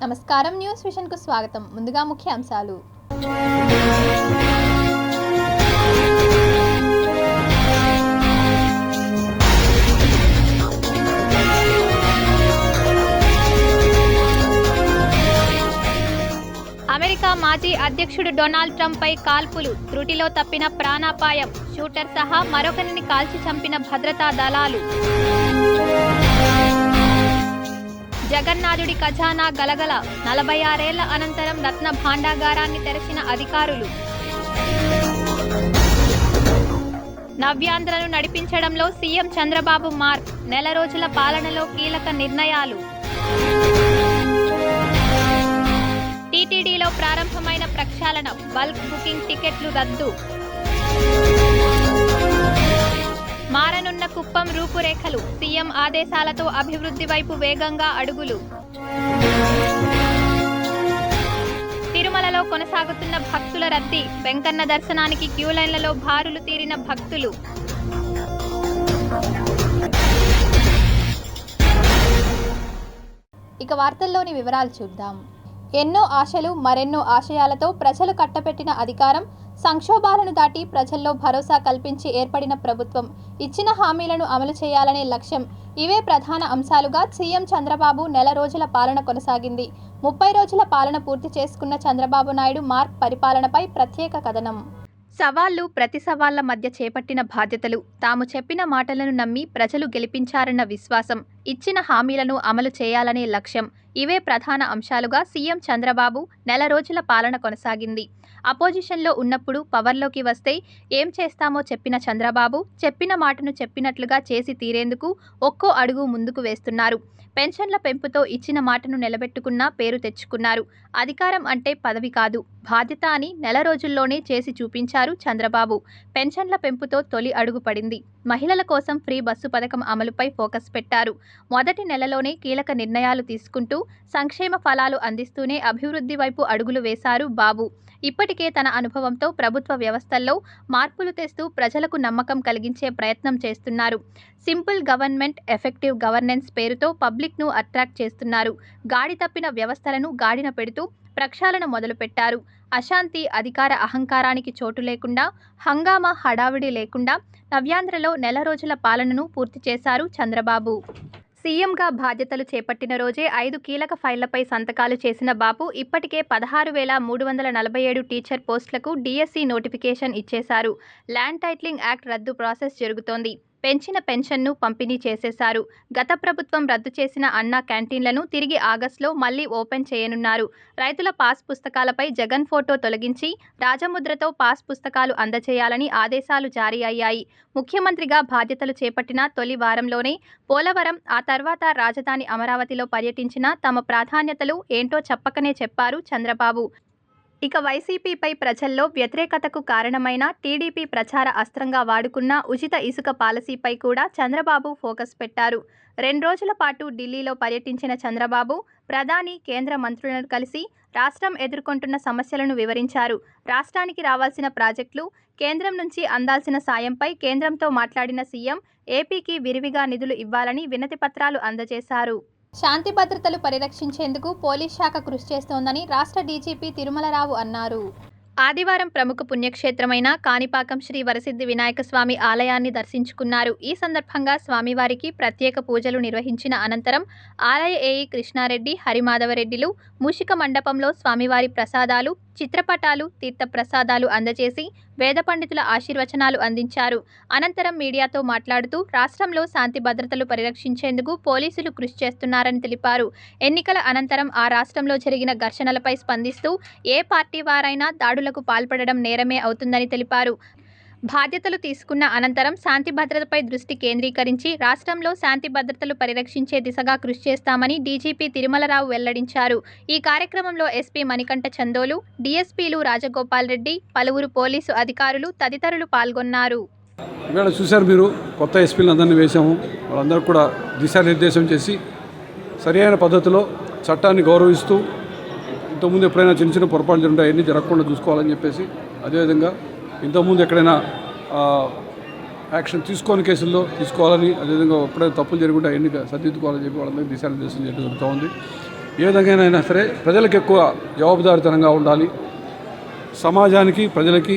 నమస్కారం, news vision కు స్వాగతం. ముందుగా ముఖ్య అంశాలు. అమెరికా మాజీ అధ్యక్షుడు డొనాల్డ్ ట్రంప్ పై కాల్పులు, త్రుటిలో తప్పిన ప్రాణాపాయం, షూటర్ సహా మరొకరిని కాల్చి చంపిన భద్రతా దళాలు. జగన్నాథుడి ఖజానా గలగల, 46 ఏళ్ల అనంతరం రత్న భాండాగారాన్ని తెరచిన అధికారులు. నవ్యాంధ్రను నడిపించడంలో సీఎం చంద్రబాబు మార్క్, నెల రోజుల పాలనలో కీలక నిర్ణయాలు. టీటీడీలో ప్రారంభమైన ప్రక్షాళన, బల్క్ బుకింగ్ టికెట్లు రద్దు. మారనున్న కుప్పం రూపురేఖలు, సీఎం ఆదేశాలతో అభివృద్ధి వైపు వేగంగా అడుగులు. తిరుమలలో కొనసాగుతున్న భక్తుల రద్దీ, వెంకన్న దర్శనానికి క్యూలైన్లలో బారులు తీరిన భక్తులు. ఇక వార్తల్లోని వివరాలు చూద్దాం. ఎన్నో ఆశలు, మరెన్నో ఆశయాలతో ప్రజలు కట్టపెట్టిన అధికారం, సంక్షోభాలను దాటి ప్రజల్లో భరోసా కల్పించి ఏర్పడిన ప్రభుత్వం ఇచ్చిన హామీలను అమలు చేయాలనే లక్ష్యం, ఇవే ప్రధాన అంశాలుగా సీఎం చంద్రబాబు నెల రోజుల పాలన కొనసాగింది. 30 రోజుల పాలన పూర్తి చేసుకున్న చంద్రబాబు నాయుడు మార్క్ పరిపాలనపై ప్రత్యేక కథనం. సవాళ్లు, ప్రతి సవాళ్ల మధ్య చేపట్టిన బాధ్యతలు, తాము చెప్పిన మాటలను నమ్మి ప్రజలు గెలిపించారన్న విశ్వాసం, ఇచ్చిన హామీలను అమలు చేయాలనే లక్ష్యం, ఇవే ప్రధాన అంశాలుగా సీఎం చంద్రబాబు నెల రోజుల పాలన కొనసాగింది. అపోజిషన్లో ఉన్నప్పుడు పవర్లోకి వస్తే ఏం చేస్తామో చెప్పిన చంద్రబాబు, చెప్పిన మాటను చెప్పినట్లుగా చేసి తీరేందుకు ఒక్కో అడుగు ముందుకు వేస్తున్నారు. పెన్షన్ల పెంపుతో ఇచ్చిన మాటను నిలబెట్టుకున్న పేరు తెచ్చుకున్నారు. అధికారం అంటే పదవి కాదు, బాధ్యత అని నెల రోజుల్లోనే చేసి చూపించారు చంద్రబాబు. పెన్షన్ల పెంపుతో తొలి అడుగు పడింది. మహిళల కోసం ఫ్రీ బస్సు పథకం అమలుపై ఫోకస్ పెట్టారు. మొదటి నెలలోనే కీలక నిర్ణయాలు తీసుకుంటూ సంక్షేమ ఫలాలు అందిస్తూనే అభివృద్ధి వైపు అడుగులు వేశారు బాబు. ఇప్పటికే తన అనుభవంతో ప్రభుత్వ వ్యవస్థల్లో మార్పులు తెస్తూ ప్రజలకు నమ్మకం కలిగించే ప్రయత్నం చేస్తున్నారు. సింపుల్ గవర్నమెంట్, ఎఫెక్టివ్ గవర్నెన్స్ పేరుతో పబ్లిక్ను అట్రాక్ట్ చేస్తున్నారు. గాడి తప్పిన వ్యవస్థలను గాడిన పెడుతూ ప్రక్షాళన మొదలుపెట్టారు. అశాంతి, అధికార అహంకారానికి చోటు లేకుండా, హంగామా, హడావిడి లేకుండా నవ్యాంధ్రలో నెల రోజుల పాలనను పూర్తి చేశారు చంద్రబాబు. సీఎంగా బాధ్యతలు చేపట్టిన రోజే 5 కీలక ఫైళ్లపై సంతకాలు చేసిన బాబు ఇప్పటికే 16,347 టీచర్ పోస్టులకు డిఎస్సి నోటిఫికేషన్ ఇచ్చేశారు. ల్యాండ్ టైటిలింగ్ యాక్ట్ రద్దు ప్రాసెస్ జరుగుతోంది. పెంచిన పెన్షన్ను పంపిణీ చేసేశారు. గత ప్రభుత్వం రద్దు చేసిన అన్నా క్యాంటీన్లను తిరిగి ఆగస్టులో మళ్లీ ఓపెన్ చేయనున్నారు. రైతుల పాస్ పుస్తకాలపై జగన్ ఫోటో తొలగించి రాజముద్రతో పాస్ పుస్తకాలు అందజేయాలని ఆదేశాలు జారీ అయ్యాయి. ముఖ్యమంత్రిగా బాధ్యతలు చేపట్టిన తొలి వారంలోనే పోలవరం, ఆ తర్వాత రాజధాని అమరావతిలో పర్యటించిన తమ ప్రాధాన్యతలు ఏంటో చెప్పకనే చెప్పారు చంద్రబాబు. ఇక వైసీపీపై ప్రజల్లో వ్యతిరేకతకు కారణమైన టీడీపీ ప్రచార అస్త్రంగా వాడుకున్న ఉచిత ఇసుక పాలసీపై కూడా చంద్రబాబు ఫోకస్ పెట్టారు. 2 రోజుల పాటు ఢిల్లీలో పర్యటించిన చంద్రబాబు ప్రధాని, కేంద్ర మంత్రులను కలిసి రాష్ట్రం ఎదుర్కొంటున్న సమస్యలను వివరించారు. రాష్ట్రానికి రావాల్సిన ప్రాజెక్టులు, కేంద్రం నుంచి అందాల్సిన సాయంపై కేంద్రంతో మాట్లాడిన సీఎం ఏపీకి విరివిగా నిధులు ఇవ్వాలని వినతి పత్రాలు అందజేశారు. శాంతి భద్రతలు పరిరక్షించేందుకు పోలీస్ శాఖ కృషి చేస్తోందని రాష్ట్ర డీజీపీ తిరుమలరావు అన్నారు. ఆదివారం ప్రముఖ పుణ్యక్షేత్రమైన కాణిపాకం శ్రీ వరసిద్ధి వినాయక స్వామి ఆలయాన్ని దర్శించుకున్నారు. ఈ సందర్భంగా స్వామివారికి ప్రత్యేక పూజలు నిర్వహించిన అనంతరం ఆలయ ఏఈ కృష్ణారెడ్డి, హరిమాధవరెడ్డిలు మూషిక మండపంలో స్వామివారి ప్రసాదాలు, చిత్రపటాలు, తీర్థ ప్రసాదాలు అందజేసి వేద పండితుల ఆశీర్వచనాలు అందించారు. అనంతరం మీడియాతో మాట్లాడుతూ రాష్ట్రంలో శాంతి భద్రతలు పరిరక్షించేందుకు పోలీసులు కృషి చేస్తున్నారని తెలిపారు. ఎన్నికల అనంతరం ఆ రాష్ట్రంలో జరిగిన ఘర్షణలపై స్పందిస్తూ ఏ పార్టీ వారైనా దాడులకు పాల్పడడం నేరమే అవుతుందని తెలిపారు. బాధ్యతలు తీసుకున్న అనంతరం శాంతి భద్రతపై దృష్టి కేంద్రీకరించి రాష్ట్రంలో శాంతి భద్రతలు పరిరక్షించే దిశగా కృషి చేస్తామని డీజీపీ తిరుమలరావు వెల్లడించారు. ఈ కార్యక్రమంలో ఎస్పీ మణికంఠ చందోలు, డీఎస్పీలు రాజగోపాల్ రెడ్డి, పలువురు పోలీసు అధికారులు తదితరులు పాల్గొన్నారు. ఇవాళ చూశారు మీరు, కొత్త ఎస్పీలు అందరినీ వేశాము. వాళ్ళందరూ కూడా దిశానిర్దేశం చేసి సరైన పద్ధతిలో చట్టాన్ని గౌరవిస్తూ, ఇంతకుముందు ఎప్పుడైనా చిన్న చిన్న పొరపాట్లు జరుగుంటే అవన్నీ జరగకుండా చూసుకోవాలని చెప్పేసి, అదేవిధంగా ఇంతకుముందు ఎక్కడైనా యాక్షన్ తీసుకోని కేసుల్లో తీసుకోవాలని, అదేవిధంగా ఎప్పుడైనా తప్పులు జరుగుంటే అవన్నీ సరిదిద్దుకోవాలని చెప్పి వాళ్ళందరికీ దిశానిర్దేశం చేయడం జరుగుతూ ఉంది. ఏ విధంగానైనా సరే ప్రజలకు ఎక్కువ జవాబుదారీతనంగా ఉండాలి, సమాజానికి ప్రజలకి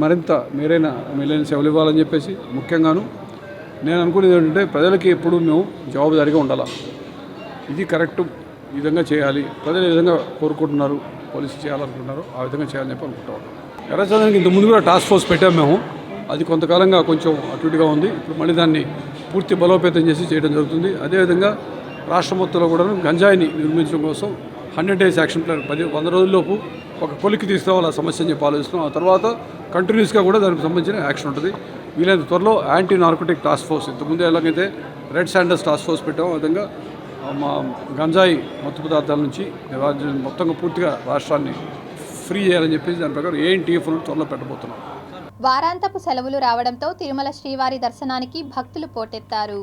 మరింత మేలైన సేవలు ఇవ్వాలని చెప్పేసి ముఖ్యంగాను నేను అనుకునేది ఏంటంటే ప్రజలకి ఎప్పుడు మేము జవాబుదారీగా ఉండాలి. ఇది కరెక్ట్, ఈ విధంగా చేయాలి, ప్రజలు ఏ విధంగా కోరుకుంటున్నారు, పోలీసులు చేయాలనుకుంటున్నారు ఆ విధంగా చేయాలని చెప్పి అనుకుంటాం. ఎర్రచందనానికి ఇంత ముందు కూడా టాస్క్ ఫోర్స్ పెట్టాము మేము. అది కొంతకాలంగా కొంచెం అటు ఇటుగా ఉంది. ఇప్పుడు మళ్ళీ దాన్ని పూర్తి బలోపేతం చేసి చేయడం జరుగుతుంది. అదేవిధంగా రాష్ట్ర మొత్తంలో కూడా గంజాయిని నిర్మించడం కోసం 100 days యాక్షన్ ప్లాన్ 100 రోజుల్లోపు ఒక కొలిక్కి తీసుకురావాలి ఆ సమస్య అని చెప్పి ఆలోచిస్తున్నాం. ఆ తర్వాత కంటిన్యూస్గా కూడా దానికి సంబంధించిన యాక్షన్ ఉంటుంది. వీలైనంత త్వరలో యాంటీ నార్కోటిక్ టాస్క్ ఫోర్స్, ఇంతకుముందు ఎలాగైతే రెడ్ శాండర్స్ టాస్క్ ఫోర్స్ పెట్టామో ఆ విధంగా మా గంజాయి మత్తు పదార్థాల నుంచి మొత్తంగా పూర్తిగా రాష్ట్రాన్ని ఫ్రీ చేయాలని చెప్పేసి దాని ప్రకారం ANTF త్వరలో పెట్టబోతున్నాం. వారాంతపు సెలవులు రావడంతో తిరుమల శ్రీవారి దర్శనానికి భక్తులు పోటెత్తారు.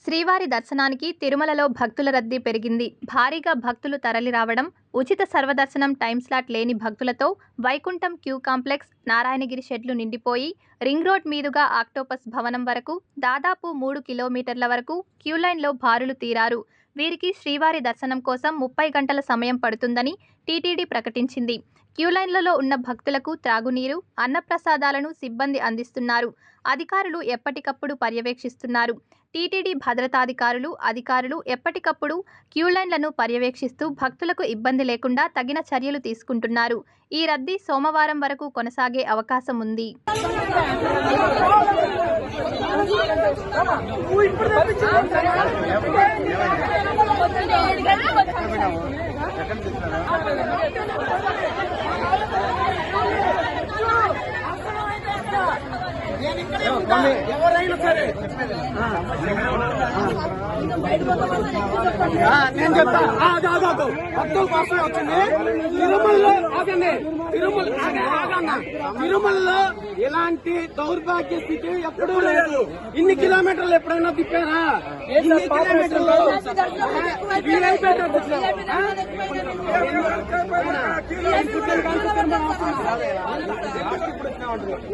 శ్రీవారి దర్శనానికి తిరుమలలో భక్తుల రద్దీ పెరిగింది. భారీగా భక్తులు తరలి రావడం, ఉచిత సర్వదర్శనం టైం స్లాట్ లేని భక్తులతో వైకుంఠం క్యూ కాంప్లెక్స్, నారాయణగిరి షెడ్లు నిండిపోయి రింగ్ రోడ్ మీదుగా ఆక్టోపస్ భవనం వరకు దాదాపు 3 కిలోమీటర్ల వరకు క్యూ లైన్లో బారులు తీరారు. వీరికి శ్రీవారి దర్శనం కోసం 30 గంటల సమయం పడుతుందని టీటీడీ ప్రకటించింది. క్యూలైన్లలో ఉన్న భక్తులకు త్రాగునీరు, అన్నప్రసాదాలను సిబ్బంది అందిస్తున్నారు. అధికారులు ఎప్పటికప్పుడు పర్యవేక్షిస్తున్నారు. టీటీడీ భద్రతాధికారులు, అధికారులు ఎప్పటికప్పుడు క్యూలైన్లను పర్యవేక్షిస్తూ భక్తులకు ఇబ్బంది లేకుండా తగిన చర్యలు తీసుకుంటున్నారు. ఈ రద్దీ సోమవారం వరకు కొనసాగే అవకాశం ఉంది. ఎవరైనా సరే నేను చెప్తా భక్తుల కోసం వచ్చింది. తిరుమలలో ఆగండి, తిరుమలలో ఇలాంటి దౌర్భాగ్య స్థితి ఎప్పుడూ లేదు. ఇన్ని కిలోమీటర్లు ఎప్పుడైనా తిప్పారా? ఇన్ని కిలోమీటర్లు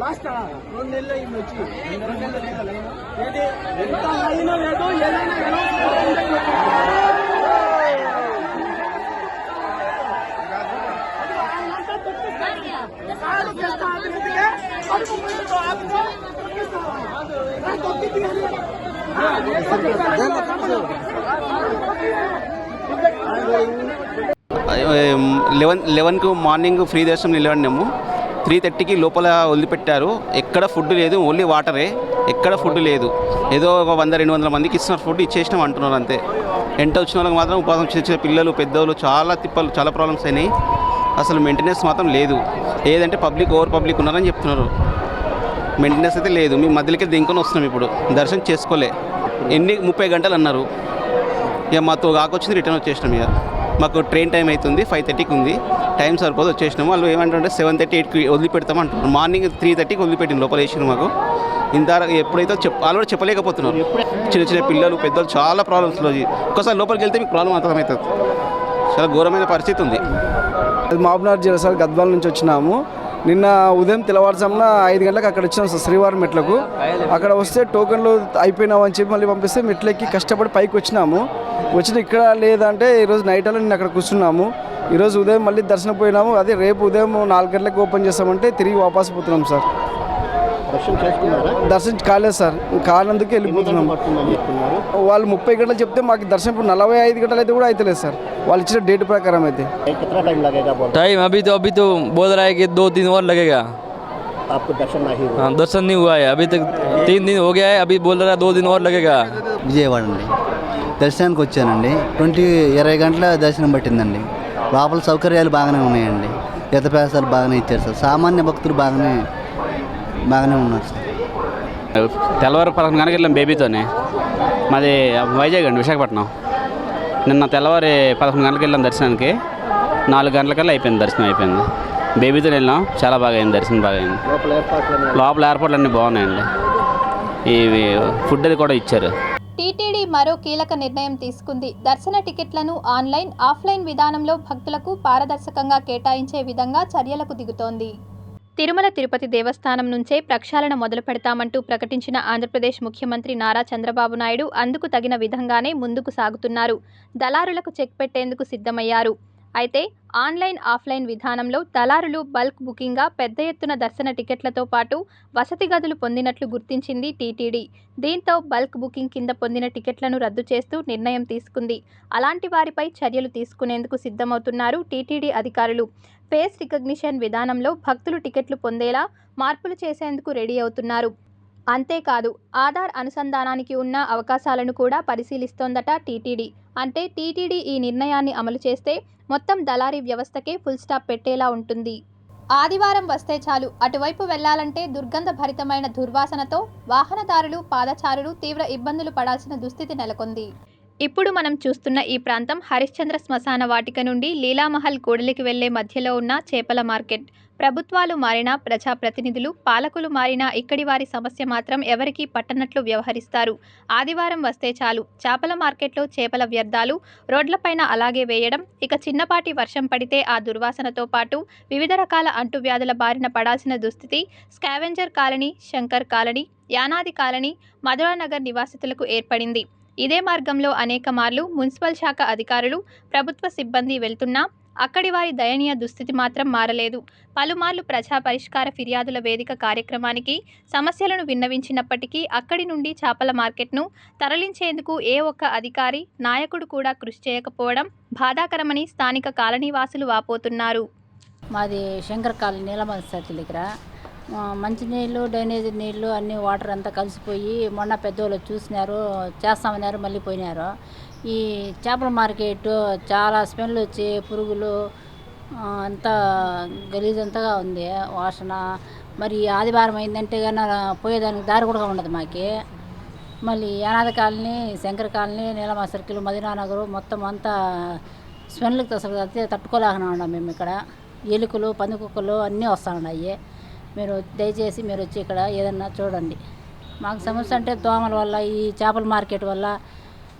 లాస్ట్ 2 నెలలు అయింది వచ్చి, 2 నెలలు ఏది ఎంత అయినా లేదు. ఏదైనా లెవెన్కు మార్నింగ్ ఫ్రీ దర్శనం నిలబడినాము. 3:30కి లోపల వదిలిపెట్టారు. ఎక్కడ ఫుడ్ లేదు, ఓన్లీ వాటరే, ఎక్కడ ఫుడ్ లేదు. ఏదో ఒక 100-200 మందికి ఇస్తున్నారు, ఫుడ్ ఇచ్చేసినాం అంటున్నారు అంతే. ఎంట వచ్చిన వాళ్ళకి మాత్రం ఉపాసం చిన్న పిల్లలు, పెద్దలు చాలా తిప్పలు, చాలా ప్రాబ్లమ్స్ అయినాయి. అసలు మెయింటెనెన్స్ మాత్రం లేదు. ఏదంటే ఓవర్ పబ్లిక్ ఉన్నారని చెప్తున్నారు. మెయింటెనెన్స్ అయితే లేదు. మేము మధ్యలోకి దింకొని వస్తున్నాం. ఇప్పుడు దర్శనం చేసుకోలే. 30 గంటలు అన్నారు. ఇక మాతో కాకొచ్చింది, రిటర్న్ వచ్చేసినాం. ఇక మాకు ట్రైన్ టైం అవుతుంది, 5:30కి ఉంది, టైం సరిపోదు, వచ్చేసినాము. వాళ్ళు ఏమంటారంటే 7:30-8కి వదిలిపెడతామంటున్నారు. మార్నింగ్ 3:30కి వదిలిపెట్టిన లోపల వేసినారు మాకు. ఇంత ఎప్పుడైతే వాళ్ళు కూడా చెప్పలేకపోతున్నారు. చిన్న పిల్లలు, పెద్దలు చాలా ప్రాబ్లమ్స్లో. ఒక్కసారి లోపలికి వెళ్తే మీకు ప్రాబ్లం అర్థమవుతుంది. చాలా ఘోరమైన పరిస్థితి ఉంది. మహబూబ్నగర్ జిల్లా సార్, గద్వాల నుంచి వచ్చినాము. నిన్న ఉదయం తెల్లవారుజామున 5 గంటలకు అక్కడ వచ్చినాం సార్, శ్రీవారి మెట్లకు. అక్కడ వస్తే టోకెన్లు అయిపోయినావు అని చెప్పి మళ్ళీ పంపిస్తే మెట్లెక్కి కష్టపడి పైకి వచ్చినాము. వచ్చిన ఇక్కడ లేదంటే ఈరోజు నైట్ అలా నేను అక్కడ కూర్చున్నాము. ఈరోజు ఉదయం మళ్ళీ దర్శనం పోయినాము. అదే రేపు ఉదయం 4 గంటలకు ఓపెన్ చేస్తామంటే తిరిగి వాపస్ పోతున్నాం సార్. దర్శనం కాలేదు సార్, కానందుకు వెళ్ళిపోతున్నాం. వాళ్ళు 30 గంటలు చెప్తే మాకు దర్శనం ఇప్పుడు 45 గంటలు అయితే కూడా అవుతలేదు సార్, వాళ్ళు ఇచ్చిన డేట్ ప్రకారం అయితే. टाइम अभी तो बोल रहा है कि 2-3 और लगेगा. आपको दर्शन नहीं हुआ? हाँ, दर्शन नहीं हुआ है अभी तक. 3 दिन हो गया है, अभी बोल रहा है 2 दिन और लगेगा. విజయవాడ అండి దర్శనానికి వచ్చానండి. 20 గంటల దర్శనం పట్టిందండి. లోపల సౌకర్యాలు బాగానే ఉన్నాయండి. యథాప్యాసాలు బాగానే ఇచ్చారు సార్. సామాన్య భక్తులు బాగానే ఉన్నారు సార్. తెల్లవారు 11 గంటలకు వెళ్ళాం బేబీతోనే. మాది వైజాగ్ అండి, విశాఖపట్నం. నిన్న తెల్లవారి 11 గంటలకు వెళ్ళాం దర్శనానికి. 4 గంటలకల్లా అయిపోయింది, దర్శనం అయిపోయింది. బేబీతో వెళ్ళాం, చాలా బాగా అయింది, దర్శనం బాగా అయింది. లోపల ఏర్పాట్లు అన్నీ బాగున్నాయండి. ఈ ఫుడ్ అది కూడా ఇచ్చారు. టీటీడీ మరో కీలక నిర్ణయం తీసుకుంది. దర్శన టికెట్లను ఆన్లైన్, ఆఫ్లైన్ విధానంలో భక్తులకు పారదర్శకంగా కేటాయించే విధంగా చర్యలకు దిగుతోంది. తిరుమల తిరుపతి దేవస్థానం నుంచే ప్రక్షాళన మొదలు పెడతామంటూ ప్రకటించిన ఆంధ్రప్రదేశ్ ముఖ్యమంత్రి నారా చంద్రబాబు నాయుడు అందుకు తగిన విధంగానే ముందుకు సాగుతున్నారు. దళారులకు చెక్ పెట్టేందుకు సిద్ధమయ్యారు. అయితే ఆన్లైన్, ఆఫ్లైన్ విధానంలో దళారులు బల్క్ బుకింగ్గా పెద్ద ఎత్తున దర్శన టికెట్లతో పాటు వసతి గదులు పొందినట్లు గుర్తించింది టీటీడీ. దీంతో బల్క్ బుకింగ్ కింద పొందిన టికెట్లను రద్దు చేస్తూ నిర్ణయం తీసుకుంది. అలాంటి వారిపై చర్యలు తీసుకునేందుకు సిద్ధమవుతున్నారు టీటీడీ అధికారులు. ఫేస్ రికగ్నిషన్ విధానంలో భక్తులు టికెట్లు పొందేలా మార్పులు చేసేందుకు రెడీ అవుతున్నారు. అంతేకాదు, ఆధార్ అనుసంధానానికి ఉన్న అవకాశాలను కూడా పరిశీలిస్తోందట టీటీడీ. అంటే టీటీడీ ఈ నిర్ణయాన్ని అమలు చేస్తే మొత్తం దళారీ వ్యవస్థకే ఫుల్ స్టాప్ పెట్టేలా ఉంటుంది. ఆదివారం వస్తే చాలు అటువైపు వెళ్లాలంటే దుర్గంధ భరితమైన దుర్వాసనతో వాహనదారులు, పాదచారులు తీవ్ర ఇబ్బందులు పడాల్సిన దుస్థితి నెలకొంది. ఇప్పుడు మనం చూస్తున్న ఈ ప్రాంతం హరిశ్చంద్ర శ్మశాన వాటిక నుండి లీలామహల్ కూడలికి వెళ్లే మధ్యలో ఉన్న చేపల మార్కెట్. ప్రభుత్వాలు మారినా, ప్రజాప్రతినిధులు, పాలకులు మారినా ఇక్కడి వారి సమస్య మాత్రం ఎవరికీ పట్టనట్లు వ్యవహరిస్తారు. ఆదివారం వస్తే చాలు చేపల మార్కెట్లో చేపల వ్యర్థాలు రోడ్లపైన అలాగే వేయడం, ఇక చిన్నపాటి వర్షం పడితే ఆ దుర్వాసనతో పాటు వివిధ రకాల అంటువ్యాధుల బారిన పడాల్సిన దుస్థితి scavenger colony, Shankar colony, Yanadi colony, Madhuranagar నివాసితులకు ఏర్పడింది. ఇదే మార్గంలో అనేక మార్లు మున్సిపల్ శాఖ అధికారులు, ప్రభుత్వ సిబ్బంది వెళ్తున్నా అక్కడి వారి దయనీయ దుస్థితి మాత్రం మారలేదు. పలుమార్లు ప్రజా పరిష్కార ఫిర్యాదుల వేదిక కార్యక్రమానికి సమస్యలను విన్నవించినప్పటికీ అక్కడి నుండి చేపల మార్కెట్ను తరలించేందుకు ఏ ఒక్క అధికారి, నాయకుడు కూడా కృషి చేయకపోవడం బాధాకరమని స్థానిక కాలనీవాసులు వాపోతున్నారు. మాది శంకర్ కాలనీ నీలమల సర్కిల్ దగ్గర మంచినీళ్ళు, డ్రైనేజీ నీళ్ళు అన్నీ వాటర్ అంతా కలిసిపోయి మొన్న పెద్దోళ్ళు చూసినారు, చేస్తామన్నారు, మళ్ళీ పోయినారు. ఈ చేపల మార్కెట్ చాలా స్మెల్ వచ్చి పురుగులు అంతా గలీజంతగా ఉంది వాసన. మరి ఆదివారం అయిందంటే కానీ పోయేదానికి దారి కూడా ఉండదు మాకి. మళ్ళీ Yanadi colony, Shankar colony, Neelamala circle, Madhuranagar మొత్తం అంతా స్మెల్కి అసలు తట్టుకోలేకనా ఉన్నాం మేము. ఇక్కడ ఎలుకలు, పందికుక్కలు అన్నీ వస్తూ ఉన్నాయి. మీరు దయచేసి మీరు వచ్చి ఇక్కడ ఏదన్నా చూడండి. మాకు సమస్య అంటే దోమల వల్ల, ఈ చేపల మార్కెట్ వల్ల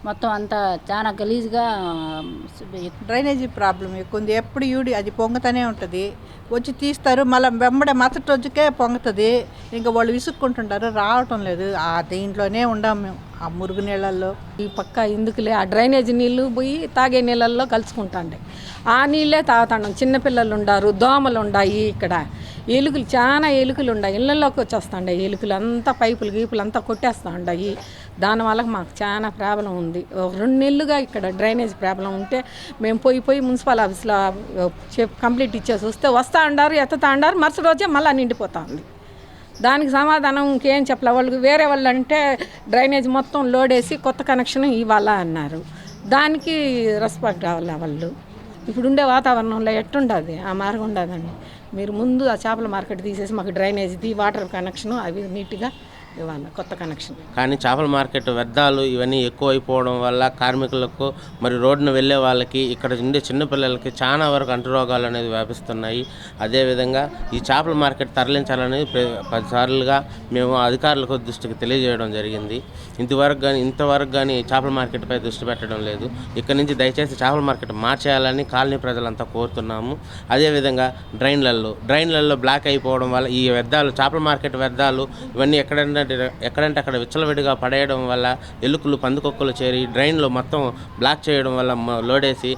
మొత్తం అంతా చాలా గలీజ్గా. డ్రైనేజీ ప్రాబ్లం ఎక్కువ ఉంది. ఎప్పుడు యూడి అది పొంగతనే ఉంటుంది. వచ్చి తీస్తారు, మళ్ళీ వెంబడే మరుసటి రోజుకే పొంగుతుంది. ఇంకా వాళ్ళు విసుక్కుంటుంటారు, రావటం లేదు. ఆ దీంట్లోనే ఉండాం మేము, ఆ మురుగు నీళ్ళల్లో. ఈ పక్క ఎందుకులే ఆ డ్రైనేజీ నీళ్ళు పోయి తాగే నీళ్ళల్లో కలుసుకుంటాండే. ఆ నీళ్ళే తాగుతాం. చిన్నపిల్లలు ఉండారు, దోమలు ఉన్నాయి. ఇక్కడ ఎలుకలు, చాలా ఎలుకలు ఉన్నాయి. ఇళ్ళల్లోకి వచ్చేస్తాండే ఎలుకలు అంతా, పైపులు గీపులు అంతా కొట్టేస్తూ ఉన్నాయి. దానివల్ల మాకు చాలా ప్రాబ్లం ఉంది. 2 నెలలుగా ఇక్కడ డ్రైనేజ్ ప్రాబ్లం ఉంటే మేము పోయి మున్సిపల్ ఆఫీస్లో కంప్లీట్ ఇచ్చేసి వస్తూ ఉండారు, ఎత్తుతా ఉండారు. మరుసటి రోజే మళ్ళీ నిండిపోతూ ఉంది. దానికి సమాధానం ఇంకేం చెప్పలే. వాళ్ళు వేరే వాళ్ళు అంటే డ్రైనేజ్ మొత్తం లోడేసి కొత్త కనెక్షన్ ఇవ్వాలా అన్నారు. దానికి రెస్పెక్ట్ కావాలి వాళ్ళు. ఇప్పుడుండే వాతావరణంలో ఎట్టుండదు, ఆ మార్గం ఉండదండి. మీరు ముందు ఆ చేపల మార్కెట్ తీసేసి మాకు డ్రైనేజ్ది, వాటర్ కనెక్షను అవి నీట్గా ఇవ్వాలి, కొత్త కనెక్షన్. కానీ చేపల మార్కెట్ వ్యర్థాలు ఇవన్నీ ఎక్కువైపోవడం వల్ల కార్మికులకు, మరి రోడ్డును వెళ్ళే వాళ్ళకి, ఇక్కడ ఉండే చిన్నపిల్లలకి చాలా వరకు అంటురోగాలు అనేది వ్యాపిస్తున్నాయి. అదేవిధంగా ఈ చేపల మార్కెట్ తరలించాలనేది 10 సార్లుగా మేము అధికారులకు దృష్టికి తెలియజేయడం జరిగింది. ఇంతవరకు కానీ చేపల మార్కెట్పై దృష్టి పెట్టడం లేదు. ఇక్కడ నుంచి దయచేసి చేపల మార్కెట్ మార్చేయాలని కాలనీ ప్రజలంతా కోరుతున్నాము. అదేవిధంగా డ్రైన్లలో బ్లాక్ అయిపోవడం వల్ల ఈ వ్యర్థాలు, చేపల మార్కెట్ వ్యర్థాలు ఇవన్నీ ఎక్కడంటే అక్కడ విచ్చలవిడిగా పడేయడం వల్ల ఎలుకలు, పందికొక్కలు చేరి డ్రైన్లో మొత్తం బ్లాక్ చేయడం వల్ల లోడేసి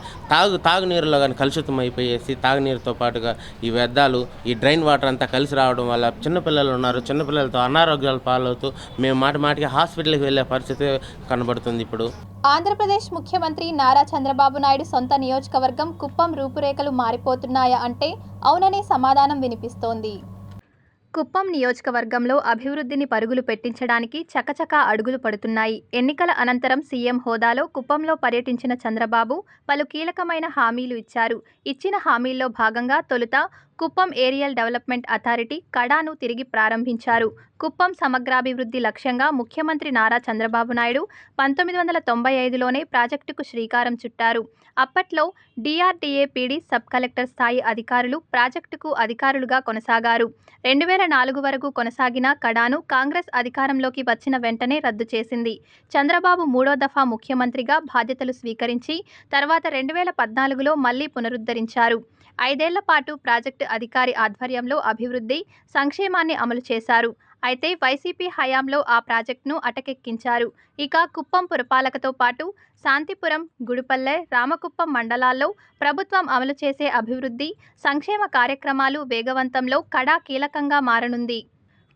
తాగునీరులో కానీ కలుషితం అయిపోయేసి తాగునీరుతో పాటుగా ఈ వ్యర్థాలు, ఈ డ్రైన్ వాటర్ అంతా కలిసి రావడం వల్ల చిన్నపిల్లలు ఉన్నారు, చిన్నపిల్లలతో అనారోగ్యాలు పాలవుతూ మేము మాటికి హాస్పిటల్కి వెళ్ళే పరిస్థితి కనబడుతుంది ఇప్పుడు. ఆంధ్రప్రదేశ్ ముఖ్యమంత్రి నారా చంద్రబాబు నాయుడు సొంత నియోజకవర్గం కుప్పం రూపురేఖలు మారిపోతున్నాయా అంటే అవుననే సమాధానం వినిపిస్తోంది. కుప్పం నియోజకవర్గంలో అభివృద్ధిని పరుగులు పెట్టించడానికి చకచకా అడుగులు పడుతున్నాయి. ఎన్నికల అనంతరం సీఎం హోదాలో కుప్పంలో పర్యటించిన చంద్రబాబు పలు కీలకమైన హామీలు ఇచ్చారు. ఇచ్చిన హామీల్లో భాగంగా తొలుత కుప్పం ఏరియల్ డెవలప్మెంట్ అథారిటీ కడాను తిరిగి ప్రారంభించారు. కుప్పం సమగ్రాభివృద్ధి లక్ష్యంగా ముఖ్యమంత్రి నారా చంద్రబాబు నాయుడు 1995లోనే ప్రాజెక్టుకు శ్రీకారం చుట్టారు. అప్పట్లో డిఆర్డీఏపీడీ సబ్ కలెక్టర్ స్థాయి అధికారులు ప్రాజెక్టుకు అధికారులుగా కొనసాగారు. 2004 వరకు కొనసాగిన కడాను కాంగ్రెస్ అధికారంలోకి వచ్చిన వెంటనే రద్దు చేసింది. చంద్రబాబు 3వ దఫా ముఖ్యమంత్రిగా బాధ్యతలు స్వీకరించి తర్వాత 2014లో మళ్లీ పునరుద్ధరించారు. 5 ఏళ్ల పాటు ప్రాజెక్టు అధికారి ఆధ్వర్యంలో అభివృద్ధి, సంక్షేమాన్ని అమలు చేశారు. అయితే వైసీపీ హయాంలో ఆ ప్రాజెక్టును అటకెక్కించారు. ఇక కుప్పం పురపాలకతో పాటు శాంతిపురం, గుడిపల్లె, రామకుప్పం మండలాల్లో ప్రభుత్వం అమలు చేసే అభివృద్ధి, సంక్షేమ కార్యక్రమాలు వేగవంతంలో కడా కీలకంగా మారనుంది.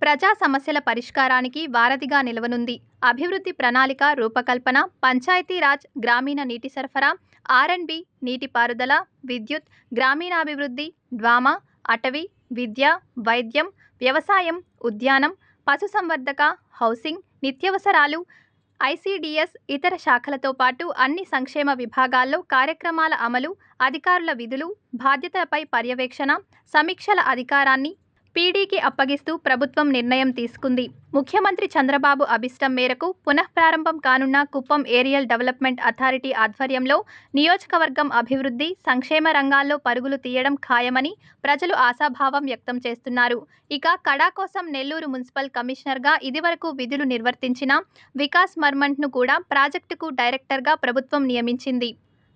ప్రజా సమస్యల పరిష్కారానికి వారధిగా నిలవనుంది. అభివృద్ధి ప్రణాళిక రూపకల్పన, పంచాయతీరాజ్, గ్రామీణ నీటి సరఫరా, R&B, నీటిపారుదల, విద్యుత్, గ్రామీణాభివృద్ధి, డ్వామా, అటవీ, విద్య, వైద్యం, వ్యవసాయం, ఉద్యానం, పశుసంవర్ధక, హౌసింగ్, నిత్యావసరాలు, ICDS, ఇతర శాఖలతో పాటు అన్ని సంక్షేమ విభాగాల్లో కార్యక్రమాల అమలు, అధికారుల విధులు, బాధ్యతలపై పర్యవేక్షణ, సమీక్షల అధికారాన్ని పీడీకి అప్పగిస్తూ ప్రభుత్వం నిర్ణయం తీసుకుంది. ముఖ్యమంత్రి చంద్రబాబు అభిష్టం మేరకు పునఃప్రారంభం కానున్న కుప్పం ఏరియల్ డెవలప్మెంట్ అథారిటీ ఆధ్వర్యంలో నియోజకవర్గం అభివృద్ధి, సంక్షేమ రంగాల్లో పరుగులు తీయడం ఖాయమని ప్రజలు ఆశాభావం వ్యక్తం చేస్తున్నారు. ఇక కడా కోసం నెల్లూరు మున్సిపల్ కమిషనర్గా ఇదివరకు విధులు నిర్వర్తించిన వికాస్ మర్మంట్ను కూడా ప్రాజెక్టుకు డైరెక్టర్గా ప్రభుత్వం నియమించింది.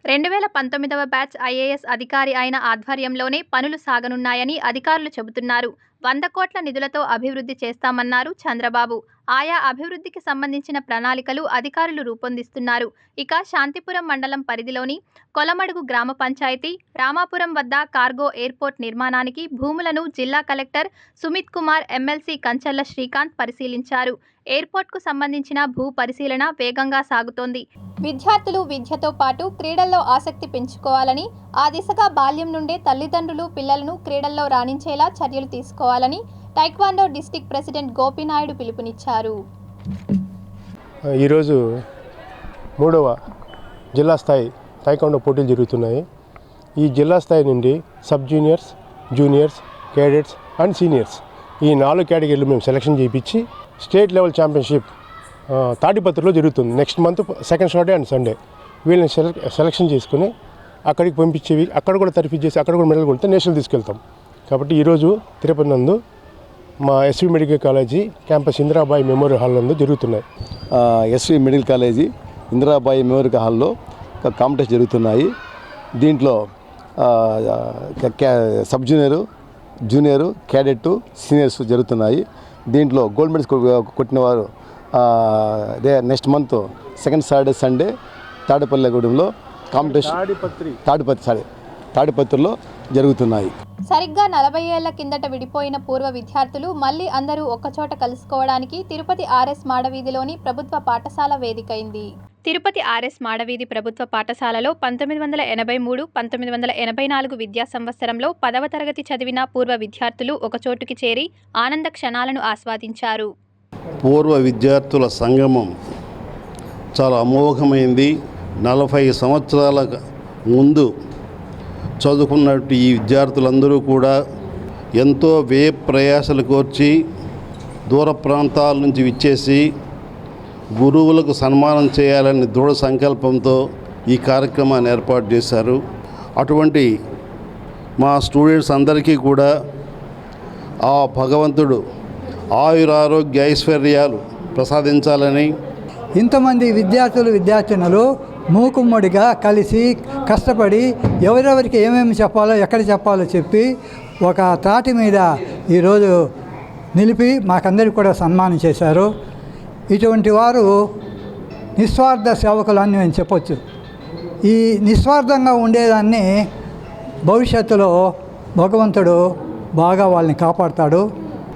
2019వ బ్యాచ్ IAS అధికారి అయిన ఆధ్వర్యంలోనే పనులు సాగనున్నాయని అధికారులు చెబుతున్నారు. 100 కోట్ల నిధులతో అభివృద్ధి చేస్తామన్నారు చంద్రబాబు. ఆయా అభివృద్ధికి సంబంధించిన ప్రణాళికలు అధికారులు రూపొందిస్తున్నారు. ఇక శాంతిపురం మండలం పరిధిలోని కొలమడుగు గ్రామ పంచాయతీ, రామాపురం వద్ద కార్గో ఎయిర్పోర్ట్ నిర్మాణానికి భూములను జిల్లా కలెక్టర్ సుమిత్ కుమార్, ఎమ్మెల్సీ కంచర్ల శ్రీకాంత్ పరిశీలించారు. ఎయిర్పోర్ట్కు సంబంధించిన భూ పరిశీలన వేగంగా సాగుతోంది. విద్యార్థులు విద్యతో పాటు క్రీడల్లో ఆసక్తి పెంచుకోవాలని, ఆ దిశగా బాల్యం నుండే తల్లిదండ్రులు పిల్లలను క్రీడల్లో రాణించేలా చర్యలు తీసుకోవాలని టైక్వాండో డిస్టిక్ ప్రెసిడెంట్ గోపినాయుడు పిలుపునిచ్చారు. ఈరోజు 3వ జిల్లా స్థాయి టైక్వాండో పోటీలు జరుగుతున్నాయి. ఈ జిల్లా స్థాయి నుండి sub juniors, juniors, cadets and seniors ఈ 4 కేటగిరీలు మేము సెలెక్షన్ చేయించి స్టేట్ లెవెల్ ఛాంపియన్షిప్ తాడిపత్రిలో జరుగుతుంది. Next month 2nd Saturday and Sunday వీళ్ళని సెలెక్షన్ చేసుకుని అక్కడికి పంపించేవి, అక్కడ కూడా తరఫీ చేసి అక్కడ కూడా మెడల్ కొడితే నేషనల్ తీసుకెళ్తాం. కాబట్టి ఈరోజు తిరుపతి నందు మా SV medical college campus Indirabai memorial hall నందు జరుగుతున్నాయి. SV medical college Indirabai memorial హాల్లో కాంపిటీషన్ జరుగుతున్నాయి. దీంట్లో sub junior, junior, cadet, seniors జరుగుతున్నాయి. దీంట్లో గోల్డ్ మెడల్స్ కొట్టిన వారు next month 2nd Saturday Sunday తాడేపల్లిగూడెంలో కాంపిటీషన్ తాడిపత్రిలో జరుగుతున్నాయి. సరిగ్గా 40 ఏళ్ల కిందట విడిపోయిన పూర్వ విద్యార్థులు మళ్లీ అందరూ ఒక్కచోట కలుసుకోవడానికి తిరుపతి RS మాడవీధిలోని ప్రభుత్వ పాఠశాల వేదికైంది. తిరుపతి RS మాడవీధి ప్రభుత్వ పాఠశాలలో 1983, 1984 విద్యా సంవత్సరంలో 10వ తరగతి చదివిన పూర్వ విద్యార్థులు ఒకచోటుకి చేరి ఆనంద క్షణాలను ఆస్వాదించారు. పూర్వ విద్యార్థుల సంగమం చాలా అమోఘమైంది. 40 సంవత్సరాల ముందు చదువుకున్నట్టు ఈ విద్యార్థులందరూ కూడా ఎంతో వ్యయ ప్రయాసలు కోర్చి దూర ప్రాంతాల నుంచి విచ్చేసి గురువులకు సన్మానం చేయాలని దృఢ సంకల్పంతో ఈ కార్యక్రమాన్ని ఏర్పాటు చేశారు. అటువంటి మా స్టూడెంట్స్ అందరికీ కూడా ఆ భగవంతుడు ఆయురారోగ్య ఐశ్వర్యాలు ప్రసాదించాలని, ఇంతమంది విద్యార్థులు విద్యార్థినులు మూకుమ్మడిగా కలిసి కష్టపడి ఎవరెవరికి ఏమేమి చెప్పాలో ఎక్కడ చెప్పాలో చెప్పి ఒక తాటి మీద ఈరోజు నిలిపి మాకందరికి కూడా సన్మానం చేశారు. ఇటువంటి వారు నిస్వార్థ సేవకులు అని నేను చెప్పొచ్చు. ఈ నిస్వార్థంగా ఉండేదాన్ని భవిష్యత్తులో భగవంతుడు బాగా వాళ్ళని కాపాడుతాడు.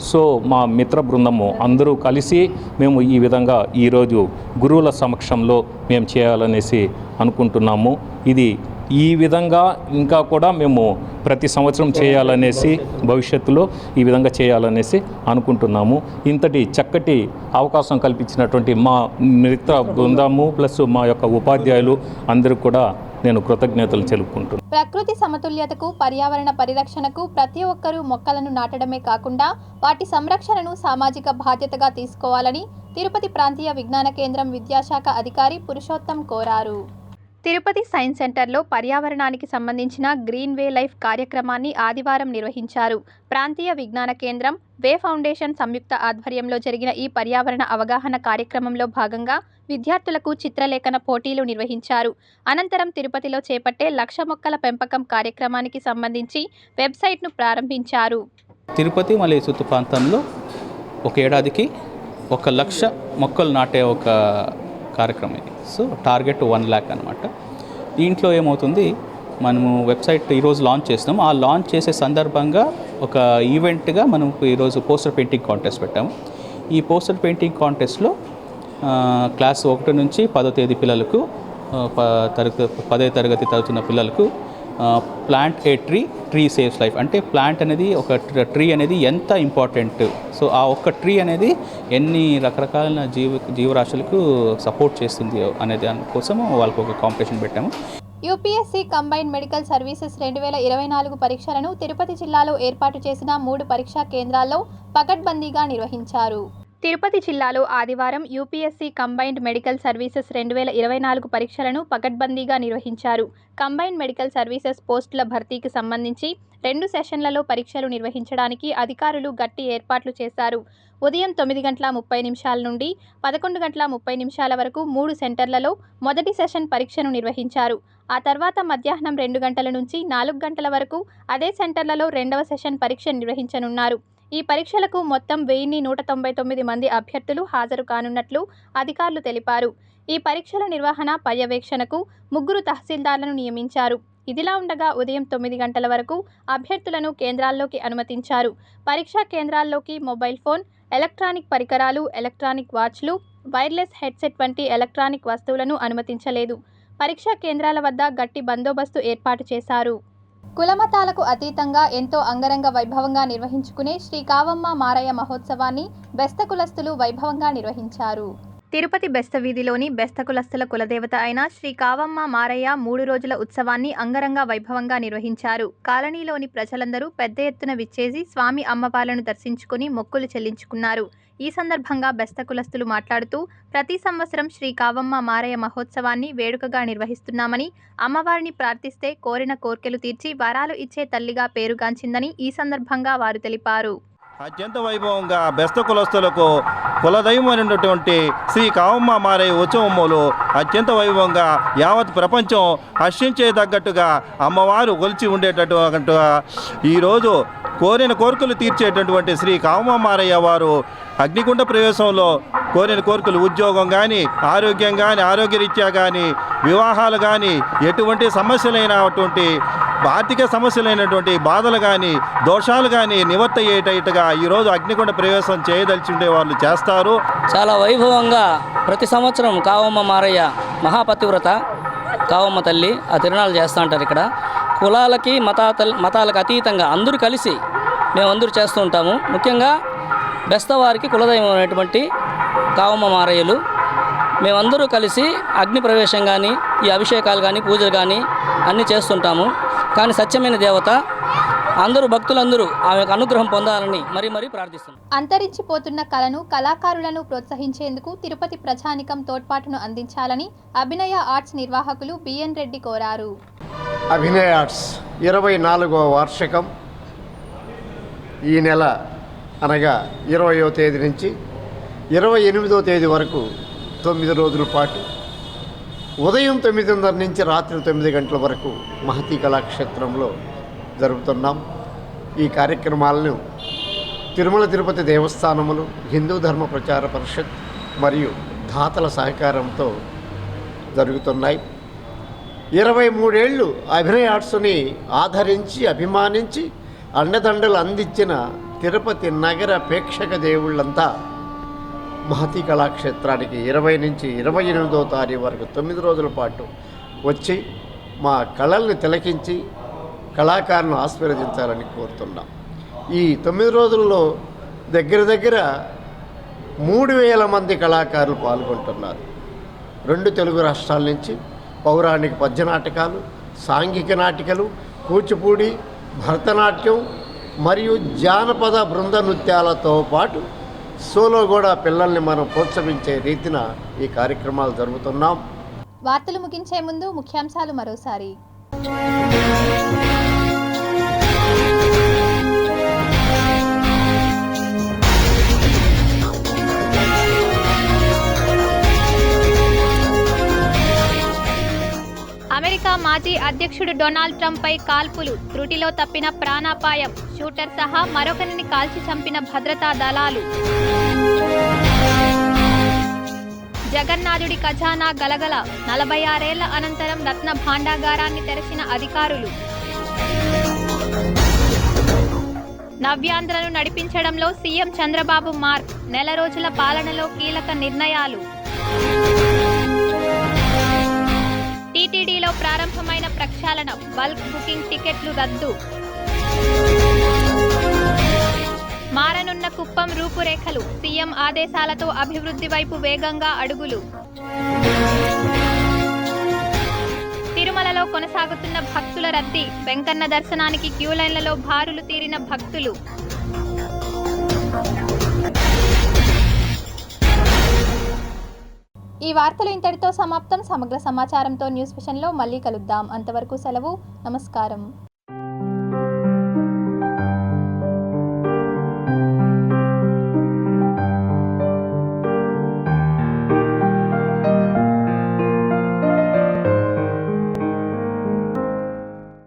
సో మా మిత్ర బృందము అందరూ కలిసి మేము ఈ విధంగా ఈరోజు గురువుల సమక్షంలో మేము చేయాలనేసి అనుకుంటున్నాము. ఇది ఈ విధంగా ఇంకా కూడా మేము ప్రతి సంవత్సరం చేయాలనేసి భవిష్యత్తులో ఈ విధంగా చేయాలనేసి అనుకుంటున్నాము. ఇంతటి చక్కటి అవకాశం కల్పించినటువంటి మా మిత్ర బృందము ప్లస్ మా యొక్క ఉపాధ్యాయులు అందరూ కూడా నేను కృతజ్ఞతలు తెలుపుకుంటున్నాను. ప్రకృతి సమతుల్యతకు, పర్యావరణ పరిరక్షణకు ప్రతి ఒక్కరూ మొక్కలను నాటడమే కాకుండా వాటి సంరక్షణను సామాజిక బాధ్యతగా తీసుకోవాలని తిరుపతి ప్రాంతీయ విజ్ఞాన కేంద్రం విద్యాశాఖ అధికారి పురుషోత్తం కోరారు. తిరుపతి సైన్స్ సెంటర్లో పర్యావరణానికి సంబంధించిన గ్రీన్ వే లైఫ్ కార్యక్రమాన్ని ఆదివారం నిర్వహించారు. ప్రాంతీయ విజ్ఞాన కేంద్రం, వే ఫౌండేషన్ సంయుక్త ఆధ్వర్యంలో జరిగిన ఈ పర్యావరణ అవగాహన కార్యక్రమంలో భాగంగా విద్యార్థులకు చిత్రలేఖన పోటీలు నిర్వహించారు. అనంతరం తిరుపతిలో చేపట్టే 1,00,000 మొక్కల పెంపకం కార్యక్రమానికి సంబంధించి వెబ్సైట్ను ప్రారంభించారు. తిరుపతి మళ్ళీ చుట్టూ ప్రాంతంలో ఒక ఏడాదికి 1,00,000 మొక్కలు నాటే ఒక కార్యక్రమం ఇది. సో టార్గెట్ 1,00,000 అనమాట. దీంట్లో ఏమవుతుంది, మనము వెబ్సైట్ ఈరోజు లాంచ్ చేస్తున్నాము. ఆ లాంచ్ చేసే సందర్భంగా ఒక ఈవెంట్గా మనం ఈరోజు పోస్టర్ పెయింటింగ్ కాంటెస్ట్ పెట్టాము. ఈ పోస్టర్ పెయింటింగ్ కాంటెస్ట్లో క్లాస్ 1 నుంచి 10వ తేదీ పిల్లలకు 10వ తరగతి చదువుతున్న పిల్లలకు ప్లాంట్ ఏ ట్రీ సేవ్స్ లైఫ్, అంటే ప్లాంట్ అనేది ఒక ట్రీ అనేది ఎంత ఇంపార్టెంట్, సో ఆ ఒక్క ట్రీ అనేది ఎన్ని రకరకాల జీవరాశులకు సపోర్ట్ చేస్తుంది అనే దానికోసం వాళ్ళకు ఒక కాంపిటీషన్ పెట్టాము. యూపీఎస్సీ కంబైన్డ్ మెడికల్ సర్వీసెస్ 2024 పరీక్షలను తిరుపతి జిల్లాలో ఏర్పాటు చేసిన 3 పరీక్షా కేంద్రాల్లో పకడ్బందీగా నిర్వహించారు. తిరుపతి జిల్లాలో ఆదివారం యూపీఎస్సీ కంబైన్డ్ మెడికల్ సర్వీసెస్ 2024 పరీక్షలను పకడ్బందీగా నిర్వహించారు. కంబైన్డ్ మెడికల్ సర్వీసెస్ పోస్టుల భర్తీకి సంబంధించి 2 సెషన్లలో పరీక్షలు నిర్వహించడానికి అధికారులు గట్టి ఏర్పాట్లు చేశారు. ఉదయం 9:30 నుండి 11:30 వరకు 3 సెంటర్లలో మొదటి సెషన్ పరీక్షను నిర్వహించారు. ఆ తర్వాత మధ్యాహ్నం 2 గంటల నుంచి 4 గంటల వరకు అదే సెంటర్లలో 2వ సెషన్ పరీక్ష నిర్వహించనున్నారు. ఈ పరీక్షలకు మొత్తం 1,199 మంది అభ్యర్థులు హాజరు కానున్నట్లు అధికారులు తెలిపారు. ఈ పరీక్షల నిర్వహణ పర్యవేక్షణకు 3 తహసీల్దార్లను నియమించారు. ఇదిలా ఉండగా ఉదయం 9 గంటల వరకు అభ్యర్థులను కేంద్రాల్లోకి అనుమతించారు. పరీక్షా కేంద్రాల్లోకి మొబైల్ ఫోన్, ఎలక్ట్రానిక్ పరికరాలు, ఎలక్ట్రానిక్ వాచ్లు, వైర్లెస్ హెడ్సెట్ వంటి ఎలక్ట్రానిక్ వస్తువులను అనుమతించలేదు. పరీక్షా కేంద్రాల వద్ద గట్టి బందోబస్తు ఏర్పాటు చేశారు. కులమతాలకు అతీతంగా ఎంతో అంగరంగ వైభవంగా నిర్వహించుకునే శ్రీ కావమ్మ మారయ్య మహోత్సవాన్ని బెస్త కులస్తులు వైభవంగా నిర్వహించారు. తిరుపతి బెస్త వీధిలోని బెస్త కులస్తుల కులదేవత అయిన శ్రీ కావమ్మ మారయ్య 3 రోజుల ఉత్సవాన్ని అంగరంగ వైభవంగా నిర్వహించారు. కాలనీలోని ప్రజలందరూ పెద్ద ఎత్తున విచ్చేసి స్వామి అమ్మవార్లను దర్శించుకుని మొక్కులు చెల్లించుకున్నారు. ఈ సందర్భంగా బెస్త కులస్తులు మాట్లాడుతూ ప్రతి సంవత్సరం శ్రీ కావమ్మ మారయ్య మహోత్సవాన్ని వేడుకగా నిర్వహిస్తున్నామని, అమ్మవారిని ప్రార్థిస్తే కోరిన కోర్కెలు తీర్చి వరాలు ఇచ్చే తల్లిగా పేరుగాంచిందని ఈ సందర్భంగా వారు తెలిపారు. అత్యంత వైభవంగా బెస్త కులస్తులకు కులదైవమైనటువంటి శ్రీ కావమ్మ మారయ్య ఉత్సవములు అత్యంత వైభవంగా యావత్ ప్రపంచం హర్షించేటట్టుగా అమ్మవారు కొలిచి ఉండేటట్టుగా ఈరోజు కోరిన కోరికలు తీర్చేటటువంటి శ్రీ కావమ్మ మారయ్య వారు అగ్నికుండ ప్రవేశంలో కోరిన కోరికలు ఉద్యోగం కానీ, ఆరోగ్యం కానీ, ఆరోగ్యరీత్యా కానీ, వివాహాలు కానీ, ఎటువంటి సమస్యలైనటువంటి ఆర్థిక సమస్యలైనటువంటి బాధలు కానీ, దోషాలు కానీ నివర్తయ్యేటట్టుగా ఈరోజు అగ్నికుండ ప్రవేశం చేయదలిచి ఉండే వాళ్ళు చేస్తారు. చాలా వైభవంగా ప్రతి సంవత్సరం కావమ్మ మారయ్య మహాపతివ్రత కావమ్మ తల్లి ఆ తిరునాళ్ళు చేస్తూ ఉంటారు. ఇక్కడ కులాలకి మతాలకు అతీతంగా అందరూ కలిసి మేమందరూ చేస్తూ ఉంటాము. ముఖ్యంగా బెస్తవారికి కులదైవం అనేటువంటి కావమ్మ మారయ్యలు మేమందరూ కలిసి అగ్ని ప్రవేశం కానీ, ఈ అభిషేకాలు కానీ, పూజలు కానీ అన్నీ చేస్తుంటాము. కానీ సత్యమైన దేవత అందరూ భక్తులందరూ ఆమె అనుగ్రహం పొందాలని మరీ ప్రార్థిస్తున్నాం. అంతరించిపోతున్న కళను, కళాకారులను ప్రోత్సహించేందుకు తిరుపతి ప్రజానికం తోడ్పాటును అందించాలని అభినయ ఆర్ట్స్ నిర్వాహకులు బిఎన్ రెడ్డి కోరారు. అభినయ ఆర్ట్స్ 24వ వార్షికం ఈ నెల అనగా 20వ తేదీ నుంచి 28వ తేదీ వరకు 9 రోజుల పాటు ఉదయం 9:30 నుంచి రాత్రి 9 గంటల వరకు మహతి కళాక్షేత్రంలో జరుపుతున్నాం. ఈ కార్యక్రమాలను తిరుమల తిరుపతి దేవస్థానములు, హిందూ ధర్మ ప్రచార పరిషత్ మరియు దాతల సహకారంతో జరుగుతున్నాయి. 23 ఏళ్ళు అభినయ ఆర్ట్స్ని ఆదరించి, అభిమానించి అండదండలు అందించిన తిరుపతి నగర ప్రేక్షక దేవుళ్ళంతా మహతి కళాక్షేత్రానికి 20 నుంచి 28వ తారీఖు వరకు 9 రోజుల పాటు వచ్చి మా కళల్ని తిలకించి కళాకారులను ఆశీర్వదించాలని కోరుతున్నాం. ఈ 9 రోజుల్లో దగ్గర 3,000 మంది కళాకారులు పాల్గొంటున్నారు. 2 తెలుగు రాష్ట్రాల నుంచి పౌరాణిక పద్య నాటకాలు, సాంఘిక నాటికలు, కూచిపూడి, భరతనాట్యం మరియు జానపద బృంద నృత్యాలతో పాటు సోలో కూడా పిల్లల్ని మనం ప్రోత్సహించే రీతిన ఈ కార్యక్రమాలు జరుగుతున్నాం. వార్తలు ముగించే ముందు ముఖ్యాంశాలు మరోసారి. అమెరికా మాజీ అధ్యక్షుడు డొనాల్డ్ ట్రంప్పై కాల్పులు, త్రుటిలో తప్పిన ప్రాణాపాయం, షూటర్ సహా మరొకరిని కాల్చి చంపిన భద్రతా దళాలు. జగన్నాథుడి ఖజానా గలగల, 46 ఏళ్ల అనంతరం రత్న భాండాగారాన్ని తెరచిన అధికారులు. నవ్యాంధ్రను నడిపించడంలో సీఎం చంద్రబాబు మార్క్, నెల రోజుల పాలనలో కీలక నిర్ణయాలు. టీటీడీలో ప్రారంభమైన ప్రక్షాళన, బల్క్ బుకింగ్ టికెట్లు రద్దు. మారనున్న కుప్పం రూపురేఖలు, సీఎం ఆదేశాలతో అభివృద్ధి వైపు వేగంగా అడుగులు. తిరుమలలో కొనసాగుతున్న భక్తుల రద్దీ, వెంకన్న దర్శనానికి క్యూలైన్లలో బారులు తీరిన భక్తులు. ఈ వార్తలు ఇంతటితో సమాప్తం. సమగ్ర సమాచారంతో న్యూస్ విషన్లో మళ్ళీ కలుద్దాం. అంతవరకు సెలవు. నమస్కారం.